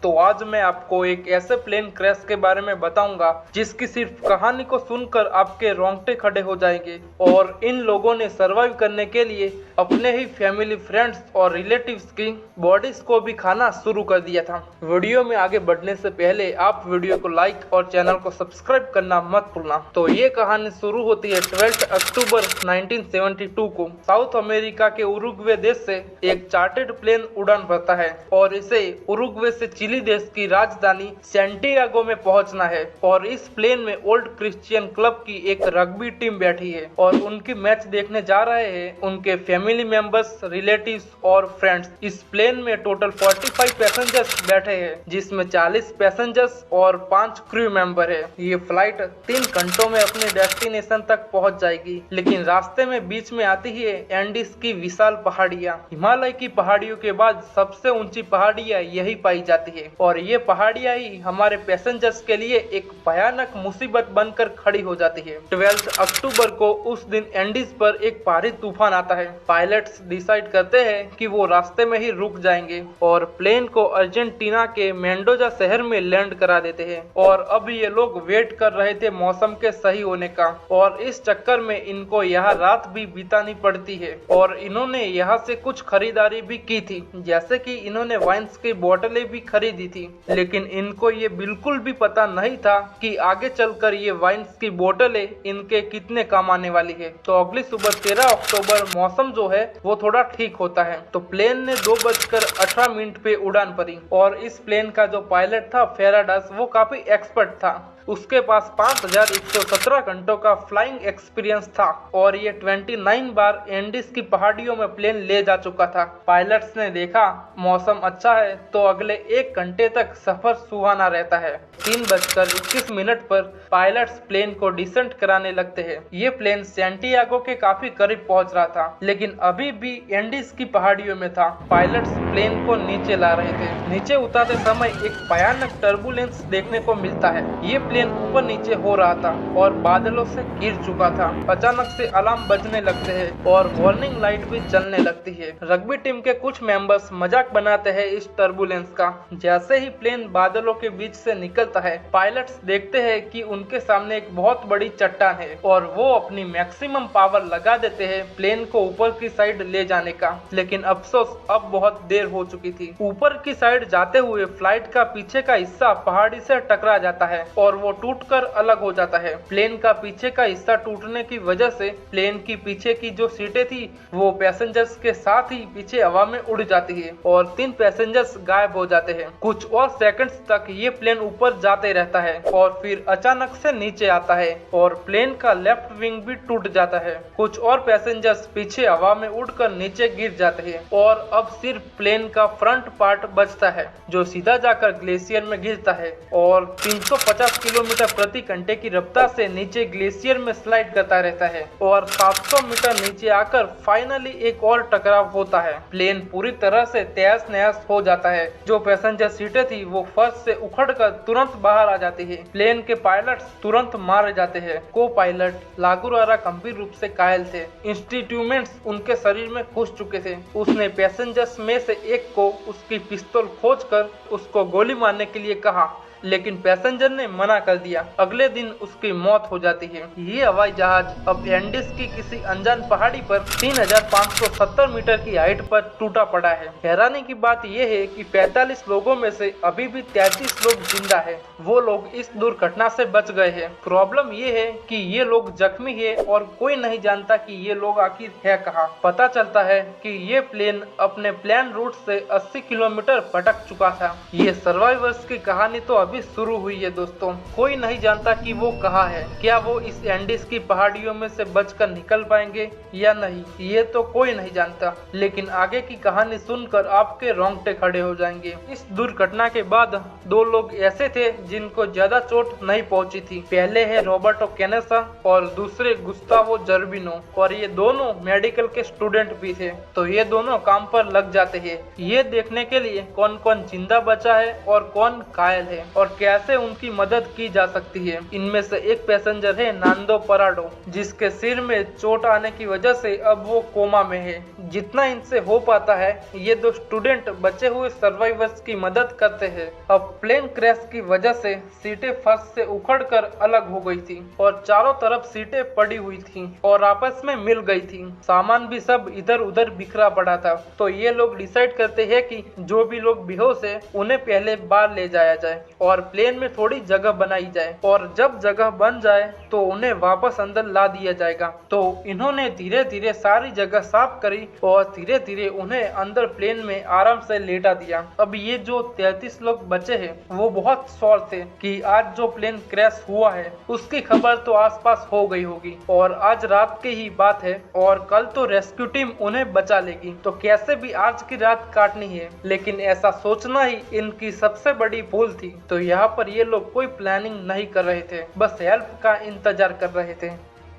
तो आज मैं आपको एक ऐसे प्लेन क्रैश के बारे में बताऊंगा जिसकी सिर्फ कहानी को सुनकर आपके रोंगटे खड़े हो जाएंगे। और इन लोगों ने सरवाइव करने के लिए अपने ही फैमिली, फ्रेंड्स और रिलेटिव्स की बॉडीज को भी खाना शुरू कर दिया था। वीडियो में आगे बढ़ने से पहले आप वीडियो को लाइक और चैनल को सब्सक्राइब करना मत भूलना। तो ये कहानी शुरू होती है 12 अक्टूबर 1972 को। साउथ अमेरिका के उरुग्वे देश से एक चार्टर्ड प्लेन उड़ान भरता है और इसे उरुग्वे से चिली देश की राजधानी सैंटियागो में पहुंचना है। और इस प्लेन में ओल्ड क्रिश्चियन क्लब की एक रग्बी टीम बैठी है और उनकी मैच देखने जा रहे हैं उनके फैमिली मेंबर्स, रिलेटिव्स और फ्रेंड्स। इस प्लेन में टोटल 45 पैसेंजर्स बैठे हैं, जिसमें 40 पैसेंजर्स और 5 क्रू मेंबर है। ये फ्लाइट 3 घंटों में अपने डेस्टिनेशन तक पहुंच जाएगी, लेकिन रास्ते में बीच में आती है एंडीज की विशाल पहाड़ियां। हिमालय की पहाड़ियों के बाद सबसे ऊंची पहाड़ियां यही पाई जाती है और ये पहाड़ियां ही हमारे पैसेंजर्स के लिए एक भयानक मुसीबत बनकर खड़ी हो जाती है। 12 अक्टूबर को उस दिन एंडीज पर एक भारी तूफान आता है। पायलट्स डिसाइड करते हैं कि वो रास्ते में ही रुक जाएंगे और प्लेन को अर्जेंटीना के मेंडोजा शहर में लैंड करा देते हैं। और अब ये लोग वेट कर रहे थे मौसम के सही होने का, और इस चक्कर में इनको यहाँ रात भी बितानी पड़ती है। और इन्होंने यहाँ से कुछ खरीदारी भी की थी, जैसे कि इन्होंने वाइन्स की बोतलें भी खरीदी थी। लेकिन इनको ये बिल्कुल भी पता नहीं था कि आगे चलकर ये वाइन्स की बोतलें इनके कितने काम आने वाली है। तो अगली सुबह 13 अक्टूबर मौसम जो है वो थोड़ा ठीक होता है, तो प्लेन ने 2:18 पे उड़ान भरी। और इस प्लेन का जो पायलट था फेराडास, वो काफी एक्सपर्ट था। उसके पास 5117 घंटों का फ्लाइंग एक्सपीरियंस था और ये 29 बार एंडीज की पहाड़ियों में प्लेन ले जा चुका था। पायलट्स ने देखा मौसम अच्छा है तो अगले 1 घंटे तक सफर सुहाना रहता है। 3:21 पर पायलट्स प्लेन को डिसेंट कराने लगते हैं। ये प्लेन सैंटियागो के काफी करीब पहुंच रहा था, लेकिन अभी भी एंडीज की पहाड़ियों में था। पायलट्स प्लेन को नीचे ला रहे थे। नीचे उतारते समय एक भयानक टर्बुलेंस देखने को मिलता है। ये प्लेन ऊपर नीचे हो रहा था और बादलों से गिर चुका था। अचानक से अलार्म बजने लगते हैं और वार्निंग लाइट भी जलने लगती है। रग्बी टीम के कुछ मेंबर्स मजाक बनाते हैं इस टर्बुलेंस का। जैसे ही प्लेन बादलों के बीच से निकलता है, पायलट्स देखते हैं कि उनके सामने एक बहुत बड़ी चट्टान है और वो अपनी मैक्सिमम पावर लगा देते हैं प्लेन को ऊपर की साइड ले जाने का। लेकिन अफसोस अब बहुत देर हो चुकी थी। ऊपर की साइड जाते हुए फ्लाइट का पीछे का हिस्सा पहाड़ी से टकरा जाता है और वो टूटकर अलग हो जाता है। प्लेन का पीछे का हिस्सा टूटने की वजह से प्लेन की पीछे की जो सीटें थी वो पैसेंजर्स के साथ ही पीछे हवा में उड़ जाती है और 3 पैसेंजर्स गायब हो जाते हैं। कुछ और सेकंड्स तक ये प्लेन ऊपर जाते रहता है और फिर अचानक से नीचे आता है और प्लेन का लेफ्ट विंग भी टूट जाता है। कुछ और पैसेंजर्स पीछे हवा में उड़कर नीचे गिर जाते हैं और अब सिर्फ प्लेन का फ्रंट पार्ट बचता है, जो सीधा जाकर ग्लेशियर में गिरता है और 350 किलोमीटर प्रति घंटे की रफ्तार से नीचे ग्लेशियर में स्लाइड करता रहता है और 700 मीटर नीचे आकर फाइनली एक और टकराव होता है। प्लेन पूरी तरह से तहस नहस हो जाता है। जो पैसेंजर सीटें थी वो फर्श से उखड़कर तुरंत बाहर आ जाती है। प्लेन के पायलट्स तुरंत मारे जाते हैं। को पायलट लागुरारा गंभीर रूप से घायल थे। इंस्ट्रूमेंट्स उनके शरीर में घुस चुके थे। उसने पैसेंजर्स में से एक को उसकी पिस्तौल खोजकर उसको गोली मारने के लिए कहा, लेकिन पैसेंजर ने मना कर दिया। अगले दिन उसकी मौत हो जाती है। ये हवाई जहाज अब एंडीज की किसी अनजान पहाड़ी पर 3570 मीटर की हाइट पर टूटा पड़ा है। हैरानी की बात यह है कि 45 लोगों में से अभी भी 33 लोग जिंदा है। वो लोग इस दुर्घटना से बच गए हैं। प्रॉब्लम ये है कि ये लोग जख्मी है और कोई नहीं जानता कि ये लोग आखिर है कहाँ। पता चलता है कि ये प्लेन अपने प्लान रूट से 80 किलोमीटर भटक चुका था। ये सर्वाइवर्स की कहानी तो अभी शुरू हुई है दोस्तों। कोई नहीं जानता कि वो कहाँ है। क्या वो इस एंडीज की पहाड़ियों में से बचकर निकल पाएंगे या नहीं, ये तो कोई नहीं जानता। लेकिन आगे की कहानी सुनकर आपके रोंगटे खड़े हो जाएंगे। इस दुर्घटना के बाद 2 लोग ऐसे थे जिनको ज्यादा चोट नहीं पहुंची थी। पहले है रॉबर्टो कैनेसा और दूसरे गुस्तावो जर्बिनो, और ये दोनों मेडिकल के स्टूडेंट भी थे। तो ये दोनों काम पर लग जाते हैं ये देखने के लिए कौन कौन जिंदा बचा है और कौन घायल है। और कैसे उनकी मदद की जा सकती है। इनमें से एक पैसेंजर है नांदो पराडो, जिसके सिर में चोट आने की वजह से अब वो कोमा में है। जितना इनसे हो पाता है ये दो स्टूडेंट बचे हुए सर्वाइवर्स की मदद करते हैं। अब प्लेन क्रैश की वजह से सीटें फर्श से उखड़कर अलग हो गई थी और चारों तरफ सीटें पड़ी हुई थी और आपस में मिल गई थी। सामान भी सब इधर उधर बिखरा पड़ा था। तो ये लोग डिसाइड करते हैं कि जो भी लोग बेहोश है उन्हें पहले बाहर ले जाया जाए और प्लेन में थोड़ी जगह बनाई जाए, और जब जगह बन जाए तो उन्हें वापस अंदर ला दिया जाएगा। तो इन्होंने धीरे धीरे सारी जगह साफ करी और धीरे धीरे उन्हें अंदर प्लेन में आराम से लेटा दिया। अब ये जो 33 लोग बचे हैं वो बहुत श्योर थे कि आज जो प्लेन क्रैश हुआ है उसकी खबर तो आसपास हो गई होगी और आज रात की ही बात है और कल तो रेस्क्यू टीम उन्हें बचा लेगी। तो कैसे भी आज की रात काटनी है, लेकिन ऐसा सोचना ही इनकी सबसे बड़ी भूल थी। तो यहाँ पर ये लोग कोई प्लानिंग नहीं कर रहे थे, बस हेल्प का इंतजार कर रहे थे।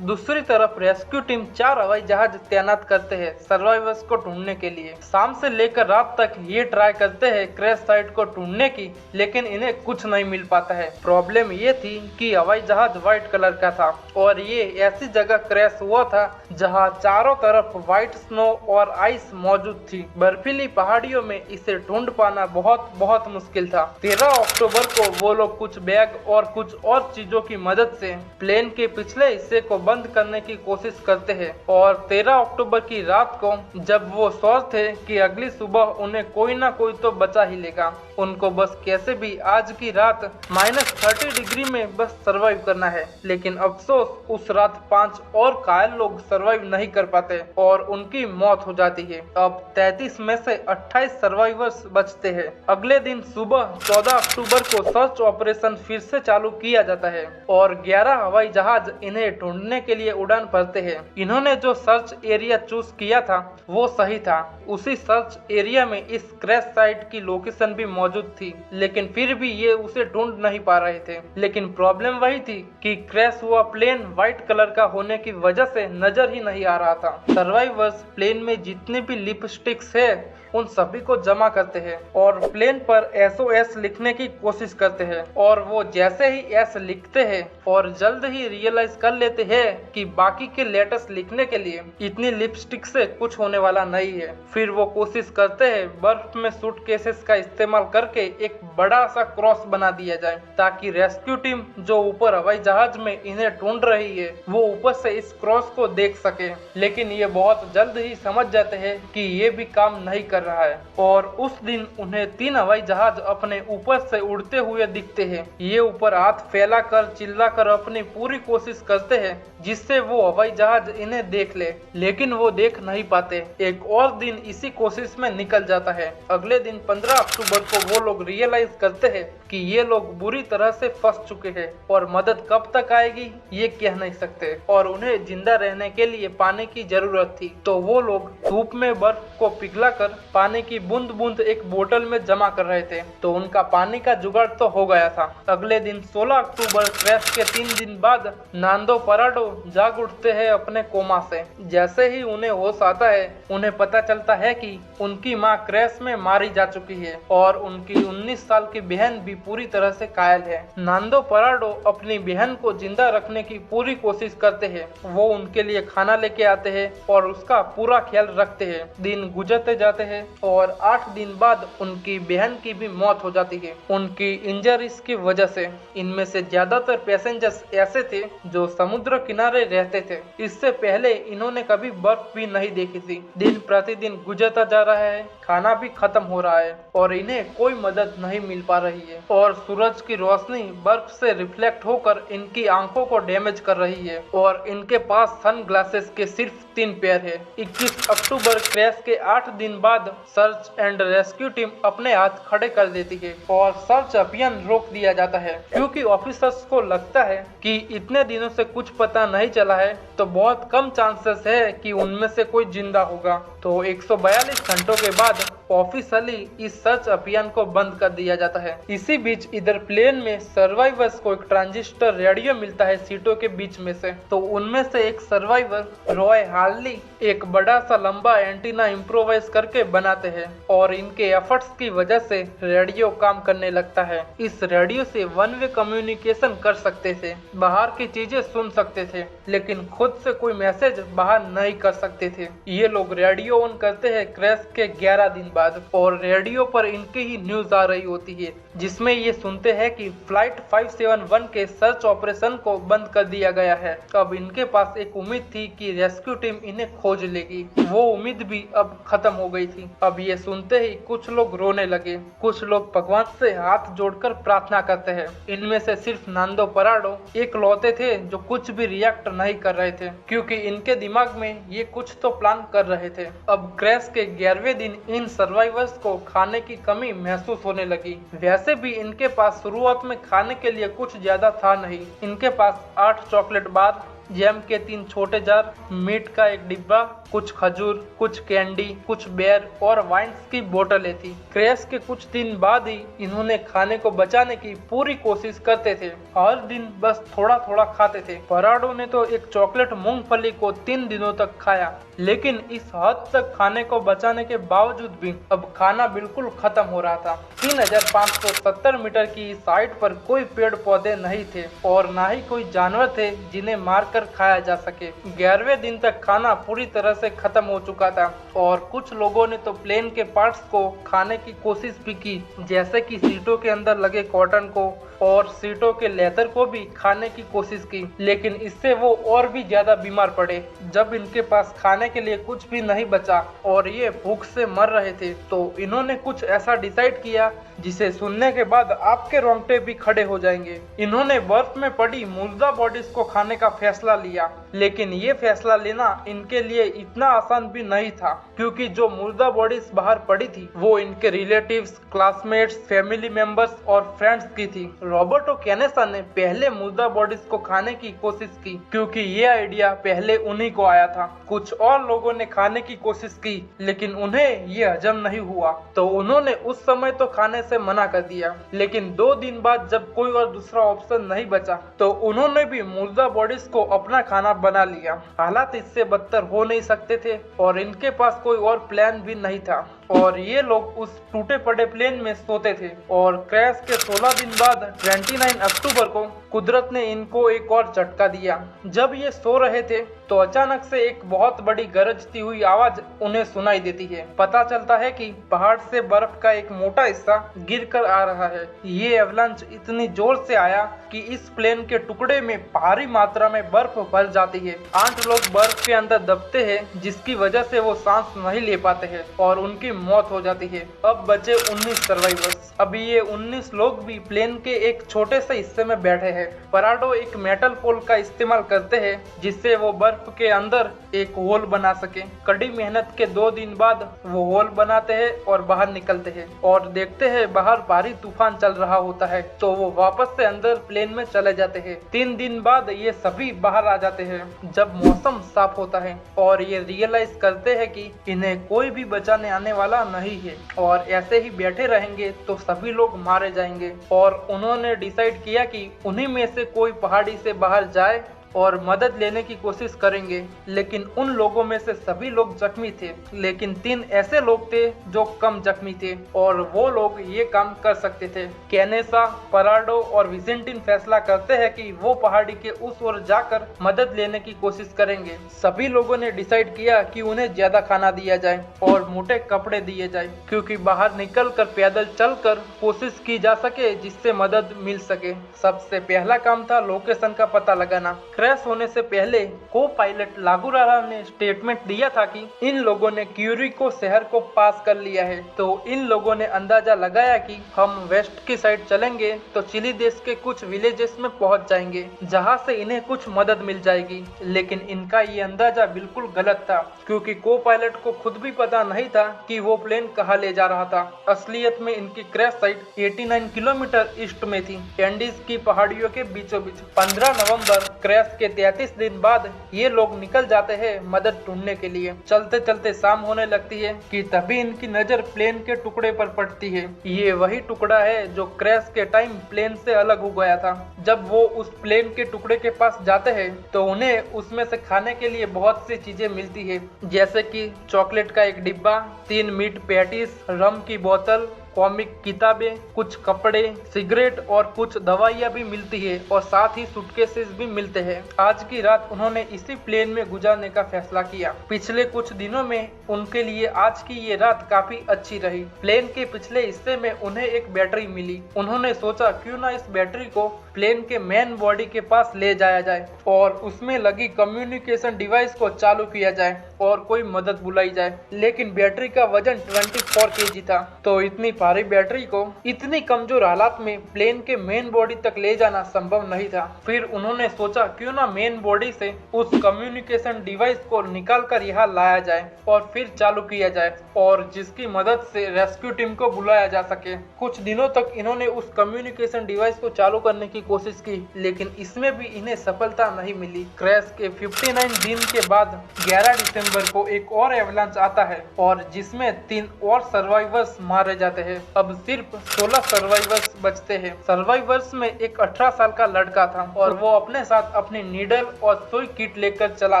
दूसरी तरफ रेस्क्यू टीम 4 हवाई जहाज तैनात करते हैं सर्वाइवर्स को ढूंढने के लिए। शाम से लेकर रात तक ये ट्राई करते हैं क्रैश साइट को ढूंढने की, लेकिन इन्हें कुछ नहीं मिल पाता है। प्रॉब्लम ये थी कि हवाई जहाज व्हाइट कलर का था और ये ऐसी जगह क्रैश हुआ था जहां चारों तरफ व्हाइट स्नो और आइस मौजूद थी। बर्फीली पहाड़ियों में इसे ढूंढ पाना बहुत बहुत मुश्किल था। 13 अक्टूबर को वो लोग कुछ बैग और कुछ और चीजों की मदद से प्लेन के पिछले हिस्से को बंद करने की कोशिश करते हैं और 13 अक्टूबर की रात को जब वो श्योर थे कि अगली सुबह उन्हें कोई ना कोई तो बचा ही लेगा, उनको बस कैसे भी आज की रात -30 डिग्री में बस सरवाइव करना है। लेकिन अफसोस उस रात 5 और घायल लोग सरवाइव नहीं कर पाते और उनकी मौत हो जाती है। अब 33 में से 28 सर्वाइवर्स बचते हैं। अगले दिन सुबह 14 अक्टूबर को सर्च ऑपरेशन फिर से चालू किया जाता है और 11 हवाई जहाज इन्हें ढूंढने के लिए उड़ान भरते हैं। इन्होंने जो सर्च एरिया चूज किया था वो सही था। उसी सर्च एरिया में इस क्रैश साइट की लोकेशन भी मौजूद थी, लेकिन फिर भी ये उसे ढूंढ नहीं पा रहे थे। लेकिन प्रॉब्लम वही थी कि क्रैश हुआ प्लेन व्हाइट कलर का होने की वजह से नजर ही नहीं आ रहा था। सर्वाइवर्स प्लेन में जितने भी लिपस्टिक्स है उन सभी को जमा करते हैं और प्लेन पर SOS लिखने की कोशिश करते हैं और वो जैसे ही S लिखते हैं और जल्द ही रियलाइज कर लेते हैं कि बाकी के लेटर्स लिखने के लिए इतनी लिपस्टिक से कुछ होने वाला नहीं है। फिर वो कोशिश करते हैं बर्फ में सूटकेसेस का इस्तेमाल करके एक बड़ा सा क्रॉस बना दिया जाए ताकि रेस्क्यू टीम जो ऊपर हवाई जहाज में इन्हें ढूंढ रही है वो ऊपर से इस क्रॉस को देख सके। लेकिन ये बहुत जल्द ही समझ जाते हैं कि ये भी काम नहीं कर रहा है और उस दिन उन्हें 3 हवाई जहाज अपने ऊपर से उड़ते हुए दिखते हैं। ये ऊपर हाथ फैलाकर चिल्लाकर अपनी पूरी कोशिश करते हैं जिससे वो हवाई जहाज इन्हें देख ले, लेकिन वो देख नहीं पाते। एक और दिन इसी कोशिश में निकल जाता है। अगले दिन 15 अक्टूबर को वो लोग रियलाइज करते हैं कि ये लोग बुरी तरह से फंस चुके हैं और मदद कब तक आएगी ये कह नहीं सकते और उन्हें जिंदा रहने के लिए पानी की जरूरत थी। तो वो लोग धूप में बर्फ को पिघलाकर पानी की बूंद बूंद एक बोतल में जमा कर रहे थे। तो उनका पानी का जुगाड़ तो हो गया था। अगले दिन 16 अक्टूबर क्रैश के 3 दिन बाद नांदो पराडो जाग उठते हैं अपने कोमा से। जैसे ही उन्हें होश आता है उन्हें पता चलता है कि उनकी मां क्रैश में मारी जा चुकी है और उनकी 19 साल की बहन भी पूरी तरह से घायल है। नांदो पराडो अपनी बहन को जिंदा रखने की पूरी कोशिश करते हैं। वो उनके लिए खाना लेके आते हैं और उसका पूरा ख्याल रखते हैं। दिन गुजरते जाते हैं और 8 दिन बाद उनकी बहन की भी मौत हो जाती है उनकी इंजरीज की वजह से। इनमें से ज्यादातर पैसेंजर्स ऐसे थे जो समुद्र किनारे रहते थे। इससे पहले इन्होंने कभी बर्फ भी नहीं देखी थी। दिन प्रतिदिन गुजरता जा रहा है, खाना भी खत्म हो रहा है और इन्हें कोई मदद नहीं मिल पा रही है और सूरज की रोशनी बर्फ से रिफ्लेक्ट होकर इनकी आंखों को डैमेज कर रही है और इनके पास सन ग्लासेस के सिर्फ 3 पेयर है। 21 अक्टूबर क्रैश के 8 दिन बाद सर्च एंड रेस्क्यू टीम अपने हाथ खड़े कर देती है और सर्च अभियान रोक दिया जाता है क्योंकि ऑफिसर्स को लगता है कि इतने दिनों से कुछ पता नहीं चला है तो बहुत कम चांसेस है कि उनमें से कोई जिंदा होगा। तो 142 घंटों के बाद ऑफिशियली इस सर्च अभियान को बंद कर दिया जाता है। इसी बीच इधर प्लेन में सर्वाइवर्स को एक ट्रांजिस्टर रेडियो मिलता है सीटों के बीच में से। तो उनमें से एक सर्वाइवर रॉय हार्ली एक बड़ा सा लंबा एंटीना इम्प्रोवाइज करके बनाते हैं और इनके एफर्ट्स की वजह से रेडियो काम करने लगता है। इस रेडियो से वन वे कम्युनिकेशन कर सकते थे, बाहर की चीजें सुन सकते थे, लेकिन खुद से कोई मैसेज बाहर नहीं कर सकते थे। ये लोग रेडियो ऑन करते हैं क्रैश के 11 दिन बाद और रेडियो पर इनकी ही न्यूज आ रही होती है, जिसमें ये सुनते हैं कि फ्लाइट 571 के सर्च ऑपरेशन को बंद कर दिया गया है। अब इनके पास एक उम्मीद थी कि रेस्क्यू टीम इन्हें खोज लेगी, वो उम्मीद भी अब खत्म हो गई थी। अब ये सुनते ही कुछ लोग रोने लगे, कुछ लोग भगवान से हाथ जोड़कर प्रार्थना करते हैं। इनमें से सिर्फ नांदो पराडो एक लौते थे जो कुछ भी रिएक्ट नहीं कर रहे थे, क्योंकि इनके दिमाग में ये कुछ तो प्लान कर रहे थे। अब क्रैश के 11वें दिन इन सर्वाइवर्स को खाने की कमी महसूस होने लगी। वैसे भी इनके पास शुरुआत में खाने के लिए कुछ ज्यादा था नहीं। इनके पास 8 चॉकलेट बार, जैम के 3 छोटे जार, मीट का एक डिब्बा, कुछ खजूर, कुछ कैंडी, कुछ बेर और वाइन्स की बोतलें थी। क्रैश के कुछ दिन बाद ही इन्होंने खाने को बचाने की पूरी कोशिश करते थे, हर दिन बस थोड़ा थोड़ा खाते थे। पराडो ने तो एक चॉकलेट मूंगफली को 3 दिनों तक खाया, लेकिन इस हद तक खाने को बचाने के बावजूद भी अब खाना बिल्कुल खत्म हो रहा था। 3570 मीटर की साइड पर कोई पेड़ पौधे नहीं थे और ना ही कोई जानवर थे जिन्हें मारकर खाया जा सके। 11वें दिन तक खाना पूरी तरह से खत्म हो चुका था और कुछ लोगों ने तो प्लेन के पार्ट्स को खाने की कोशिश भी की, जैसे कि सीटों के अंदर लगे कॉटन को और सीटों के लेदर को भी खाने की कोशिश की, लेकिन इससे वो और भी ज्यादा बीमार पड़े। जब इनके पास खाने के लिए कुछ भी नहीं बचा और ये भूख से मर रहे थे, तो इन्होंने कुछ ऐसा डिसाइड किया जिसे सुनने के बाद आपके रोंगटे भी खड़े हो जाएंगे। इन्होंने बर्फ में पड़ी मुर्दा बॉडीज को खाने का फैसला लिया, लेकिन ये फैसला लेना इनके लिए इतना आसान भी नहीं था, क्योंकि जो मुर्दा बॉडीज बाहर पड़ी थी वो इनके रिलेटिव्स, क्लासमेट्स, फैमिली मेंबर्स और फ्रेंड्स की थी। रॉबर्टो कैनेसा ने पहले मुर्दा बॉडीज को खाने की कोशिश की, क्योंकि ये आइडिया पहले उन्हीं को आया था। कुछ और लोगों ने खाने की कोशिश की, लेकिन उन्हें ये हजम नहीं हुआ, तो उन्होंने उस समय तो खाने से मना कर दिया। लेकिन 2 दिन बाद जब कोई और दूसरा ऑप्शन नहीं बचा, तो उन्होंने भी मुर्दा बॉडीज को अपना खाना बना लिया। हालात इससे बदतर हो नहीं सकते थे और इनके पास कोई और प्लान भी नहीं था और ये लोग उस टूटे पड़े प्लेन में सोते थे। और क्रैश के 16 दिन बाद 29 अक्टूबर को कुदरत ने इनको एक और झटका दिया। जब ये सो रहे थे तो अचानक से एक बहुत बड़ी गरजती हुई आवाज उन्हें सुनाई देती है। पता चलता है कि पहाड़ से बर्फ का एक मोटा हिस्सा गिरकर आ रहा है। ये एवलांच इतनी जोर से आया कि इस प्लेन के टुकड़े में भारी मात्रा में बर्फ भर जाती है। 8 लोग बर्फ के अंदर दबते हैं, जिसकी वजह से वो सांस नहीं ले पाते हैं और उनकी मौत हो जाती है। अब बचे 19 सर्वाइवर्स। अभी ये 19 लोग भी प्लेन के एक छोटे से हिस्से में बैठे हैं। पराडो एक मेटल पोल का इस्तेमाल करते हैं, जिससे वो बर्फ के अंदर एक होल बना सके। कड़ी मेहनत के 2 दिन बाद वो होल बनाते हैं और बाहर निकलते हैं और देखते हैं बाहर भारी तूफान चल रहा होता है, तो वो वापस से अंदर प्लेन में चले जाते हैं। 3 दिन बाद ये सभी बाहर आ जाते हैं जब मौसम साफ होता है और ये रियलाइज करते हैं कि इन्हें कोई भी बचाने आने वाला नहीं है और ऐसे ही बैठे रहेंगे तो सभी लोग मारे जाएंगे। और उन्होंने डिसाइड किया कि उन्हीं में से कोई पहाड़ी से बाहर जाए और मदद लेने की कोशिश करेंगे। लेकिन उन लोगों में से सभी लोग जख्मी थे, लेकिन 3 ऐसे लोग थे जो कम जख्मी थे और वो लोग ये काम कर सकते थे। कैनेसा, पराडो और विजेंटिन फैसला करते हैं कि वो पहाड़ी के उस ओर जाकर मदद लेने की कोशिश करेंगे। सभी लोगों ने डिसाइड किया कि उन्हें ज्यादा खाना दिया जाए और मोटे कपड़े दिए जाए, क्योंकि बाहर निकलकर पैदल चलकर कोशिश की जा सके जिससे मदद मिल सके। सबसे पहला काम था लोकेशन का पता लगाना। क्रैश होने से पहले को पायलट लागुरारा ने स्टेटमेंट दिया था कि इन लोगों ने क्यूरिको शहर को पास कर लिया है, तो इन लोगों ने अंदाजा लगाया कि हम वेस्ट की साइड चलेंगे तो चिली देश के कुछ विलेजेस में पहुंच जाएंगे, जहां से इन्हें कुछ मदद मिल जाएगी। लेकिन इनका ये अंदाजा बिल्कुल गलत था, क्योंकि को पायलट को खुद भी पता नहीं था कि वो प्लेन कहाँ ले जा रहा था। असलियत में इनकी क्रैश साइट 89 किलोमीटर ईस्ट में थी, एंडीज की पहाड़ियों के बीचों बीच। 15 नवंबर क्रैश के 33 दिन बाद ये लोग निकल जाते हैं मदद ढूंढने के लिए। चलते चलते शाम होने लगती है कि तभी इनकी नजर प्लेन के टुकड़े पर पड़ती है। ये वही टुकड़ा है जो क्रैश के टाइम प्लेन से अलग हो गया था। जब वो उस प्लेन के टुकड़े के पास जाते हैं तो उन्हें उसमें से खाने के लिए बहुत सी चीजें मिलती है, जैसे कि चॉकलेट का एक डिब्बा, 3 मीट पैटीज, रम की बोतल, कॉमिक किताबें, कुछ कपड़े, सिगरेट और कुछ दवाइयाँ भी मिलती है और साथ ही सूटकेसेस भी मिलते हैं। आज की रात उन्होंने इसी प्लेन में गुजारने का फैसला किया। पिछले कुछ दिनों में उनके लिए आज की ये रात काफी अच्छी रही। प्लेन के पिछले हिस्से में उन्हें एक बैटरी मिली। उन्होंने सोचा क्यों ना इस बैटरी को प्लेन के मेन बॉडी के पास ले जाया जाए और उसमें लगी कम्युनिकेशन डिवाइस को चालू किया जाए और कोई मदद बुलाई जाए। लेकिन बैटरी का वजन 24 kg था, तो इतनी भारी बैटरी को इतनी कमजोर हालात में प्लेन के मेन बॉडी तक ले जाना संभव नहीं था। फिर उन्होंने सोचा क्यों ना मेन बॉडी से उस कम्युनिकेशन डिवाइस को निकाल कर यहाँ लाया जाए और फिर चालू किया जाए और जिसकी मदद से रेस्क्यू टीम को बुलाया जा सके। कुछ दिनों तक इन्होंने उस कम्युनिकेशन डिवाइस को चालू करने की कोशिश की, लेकिन इसमें भी इन्हें सफलता नहीं मिली। क्रैश के 59 दिन के बाद 11 दिसंबर को एक और एवलांच आता है और जिसमें 3 और सर्वाइवर्स मारे जाते हैं। अब सिर्फ 16 सर्वाइवर्स बचते हैं। सर्वाइवर्स में एक 18 साल का लड़का था और वो अपने साथ अपनी नीडल और सुई किट लेकर चला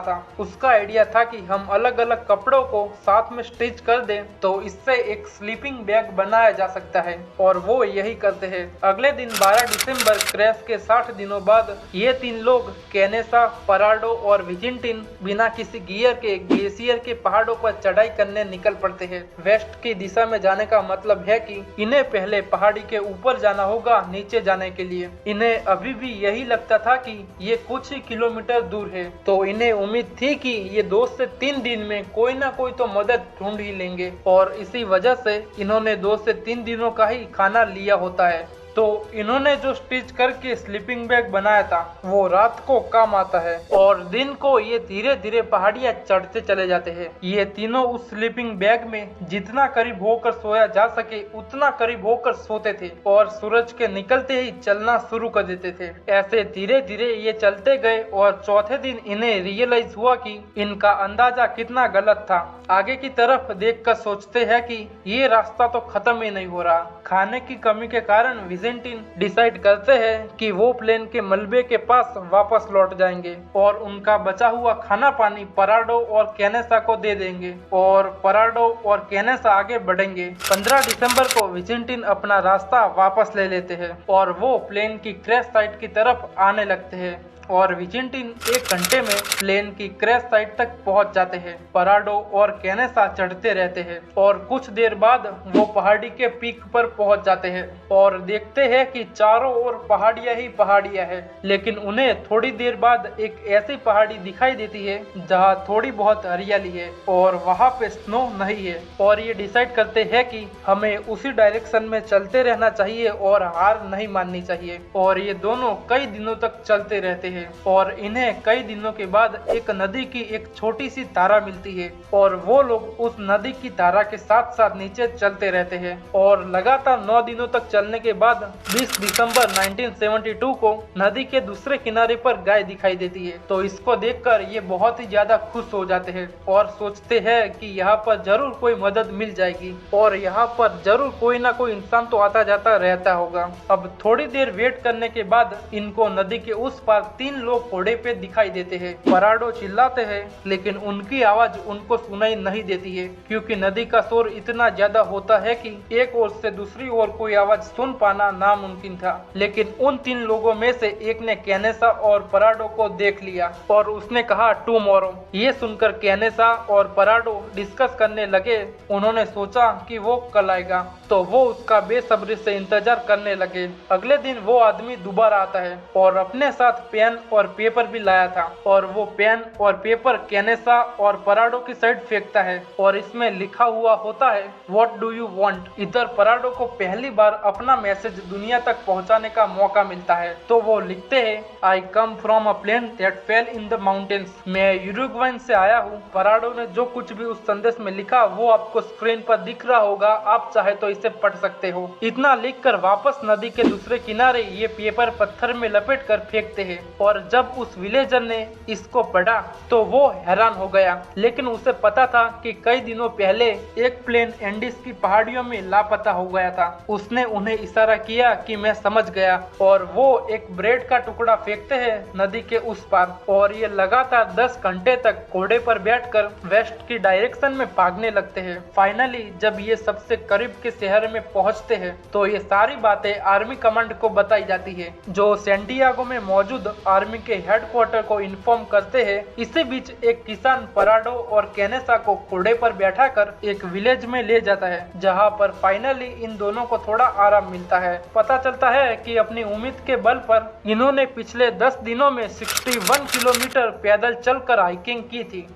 था। उसका आइडिया था कि हम अलग अलग कपड़ों को साथ में स्टिच कर दें तो इससे एक स्लीपिंग बैग बनाया जा सकता है और वो यही करते हैं। अगले दिन 12 दिसंबर क्रैश के 60 दिनों बाद ये 3 लोग कैनेसा, पराडो और विजिंटिन बिना किसी गियर के ग्लेशियर के पहाड़ों पर चढ़ाई करने निकल पड़ते हैं। वेस्ट की दिशा में जाने का मतलब है कि इन्हें पहले पहाड़ी के ऊपर जाना होगा नीचे जाने के लिए। इन्हें अभी भी यही लगता था कि ये कुछ ही किलोमीटर दूर है, तो इन्हें उम्मीद थी कि ये 2 से 3 दिन में कोई ना कोई तो मदद ढूंढ ही लेंगे और इसी वजह से इन्होंने 2 से 3 दिनों का ही खाना लिया होता है। तो इन्होंने जो स्टिच करके स्लीपिंग बैग बनाया था वो रात को काम आता है और दिन को ये धीरे धीरे पहाड़ियाँ चढ़ते चले जाते हैं। ये तीनों उस स्लीपिंग बैग में जितना करीब होकर सोया जा सके उतना करीब होकर सोते थे और सूरज के निकलते ही चलना शुरू कर देते थे। ऐसे धीरे धीरे ये चलते गए और चौथे दिन इन्हें रियलाइज हुआ कि इनका अंदाजा कितना गलत था। आगे की तरफ देखकर सोचते हैं कि ये रास्ता तो खत्म ही नहीं हो रहा। खाने की कमी के कारण विजेंटिन डिसाइड करते हैं कि वो प्लेन के मलबे के पास वापस लौट जाएंगे और उनका बचा हुआ खाना पानी पराडो और कैनेसा को दे देंगे और पराडो और कैनेसा आगे बढ़ेंगे। 15 दिसंबर को विजेंटिन अपना रास्ता वापस ले लेते हैं और वो प्लेन की क्रैश साइट की तरफ आने लगते हैं और विजेंटिन 1 घंटे में प्लेन की क्रैश साइट तक पहुंच जाते हैं। पराडो और कैनेसा चढ़ते रहते हैं और कुछ देर बाद वो पहाड़ी के पीक पर पहुंच जाते हैं और देखते हैं कि चारों ओर पहाड़ियां ही पहाड़ियां हैं, लेकिन उन्हें थोड़ी देर बाद एक ऐसी पहाड़ी दिखाई देती है जहां थोड़ी बहुत हरियाली है और वहां पे स्नो नहीं है और ये डिसाइड करते हैं कि हमें उसी डायरेक्शन में चलते रहना चाहिए और हार नहीं माननी चाहिए। और ये दोनों कई दिनों तक चलते रहते हैं और इन्हें कई दिनों के बाद एक नदी की एक छोटी सी धारा मिलती है और वो लोग उस नदी की धारा के साथ साथ नीचे चलते रहते हैं और लगातार 9 दिनों तक चलने के बाद 20 दिसंबर 1972 को नदी के दूसरे किनारे पर गाय दिखाई देती है। तो इसको देखकर ये बहुत ही ज्यादा खुश हो जाते हैं और सोचते हैं कि यहाँ पर जरूर कोई मदद मिल जाएगी और यहाँ पर जरूर कोई ना कोई इंसान तो आता जाता रहता होगा। अब थोड़ी देर वेट करने के बाद इनको नदी के उस पार 3 लोग घोड़े पे दिखाई देते हैं। पराडो चिल्लाते हैं लेकिन उनकी आवाज उनको सुनाई नहीं देती है क्योंकि नदी का शोर इतना ज्यादा होता है कि एक ओर से दूसरी ओर कोई आवाज सुन पाना नामुमकिन था। लेकिन उन 3 लोगों में से एक ने कैनेसा और पराडो को देख लिया और उसने कहा टुमारो। ये सुनकर कैनेसा और पराडो डिस्कस करने लगे। उन्होंने सोचा कि वो कल आएगा तो वो उसका बेसब्री से इंतजार करने लगे। अगले दिन वो आदमी दोबारा आता है और अपने साथ पेन और पेपर भी लाया था और वो पेन और पेपर कैनेसा और पराडो की साइड फेंकता है और इसमें लिखा हुआ होता है व्हाट डू यू वांट। इधर पराडो को पहली बार अपना मैसेज दुनिया तक पहुंचाने का मौका मिलता है तो वो लिखते हैं I come from a plane that fell in the mountains. मैं यूरुग्वे से आया हूँ। पराडो ने जो कुछ भी उस संदेश में लिखा वो आपको स्क्रीन पर दिख रहा होगा, आप चाहे तो इसे पढ़ सकते हो। इतना लिखकर वापस नदी के दूसरे किनारे ये पेपर पत्थर में लपेट कर फेंकते हैं और जब उस विलेजर ने इसको पढ़ा तो वो हैरान हो गया, लेकिन उसे पता था कि कई दिनों पहले एक प्लेन एंडीज की पहाड़ियों में लापता हो गया था। उसने उन्हें इशारा किया कि मैं समझ गया, और वो एक ब्रेड का टुकड़ा फेंकते हैं नदी के उस पार, और ये लगातार 10 घंटे तक घोड़े पर बैठकर वेस्ट की डायरेक्शन में भागने लगते हैं। फाइनली जब ये सबसे करीब के शहर में पहुंचते हैं तो ये सारी बातें आर्मी कमांड को बताई जाती है, जो सैंटियागो में मौजूद आर्मी के हेडक्वार्टर को इन्फॉर्म करते हैं। इसी बीच एक किसान पराडो और केनेसा को घोड़े पर बैठाकर एक विलेज में ले जाता है, जहां पर फाइनली इन दोनों को थोड़ा आराम मिलता है। पता चलता है कि अपनी उम्मीद के बल पर इन्होंने पिछले 10 दिनों में 61 किलोमीटर पैदल चलकर हाइकिंग की थी।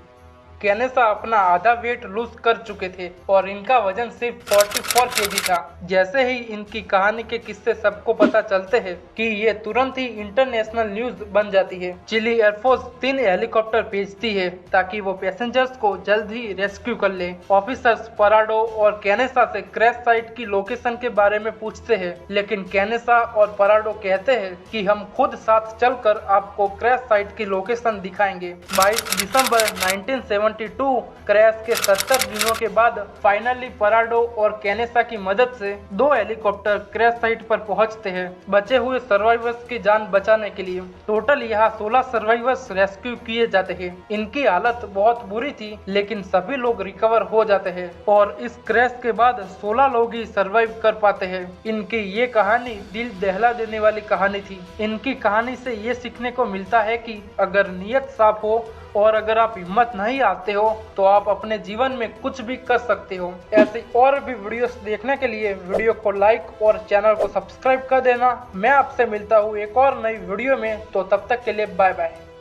केनेसा अपना आधा वेट लूज कर चुके थे और इनका वजन सिर्फ 44 केजी था। जैसे ही इनकी कहानी के किस्से सबको पता चलते हैं कि ये तुरंत ही इंटरनेशनल न्यूज बन जाती है। चिली एयरफोर्स 3 हेलीकॉप्टर भेजती है ताकि वो पैसेंजर्स को जल्द ही रेस्क्यू कर ले। ऑफिसर्स पराडो और केनेसा से क्रैश साइट की लोकेशन के बारे में पूछते हैं, लेकिन केनेसा और पराडो कहते हैं कि हम खुद साथ चलकर आपको क्रैश साइट की लोकेशन दिखाएंगे। 22 दिसंबर 1972 क्रैश के 70 दिनों के बाद फाइनली पराडो और केनेसा की मदद से 2 हेलीकॉप्टर क्रैश साइट पर पहुंचते हैं, बचे हुए सर्वाइवर्स की जान बचाने के लिए। टोटल यहाँ 16 सर्वाइवर्स रेस्क्यू किए जाते हैं। इनकी हालत बहुत बुरी थी, लेकिन सभी लोग रिकवर हो जाते हैं और इस क्रैश के बाद 16 लोग ही सर्वाइव कर पाते हैं। इनकी ये कहानी दिल दहला देने वाली कहानी थी। इनकी कहानी से ये सीखने को मिलता है कि अगर नीयत साफ हो और अगर आप हिम्मत नहीं आते हो तो आप अपने जीवन में कुछ भी कर सकते हो। ऐसे और भी वीडियोस देखने के लिए वीडियो को लाइक और चैनल को सब्सक्राइब कर देना। मैं आपसे मिलता हूँ एक और नई वीडियो में, तो तब तक के लिए बाय बाय।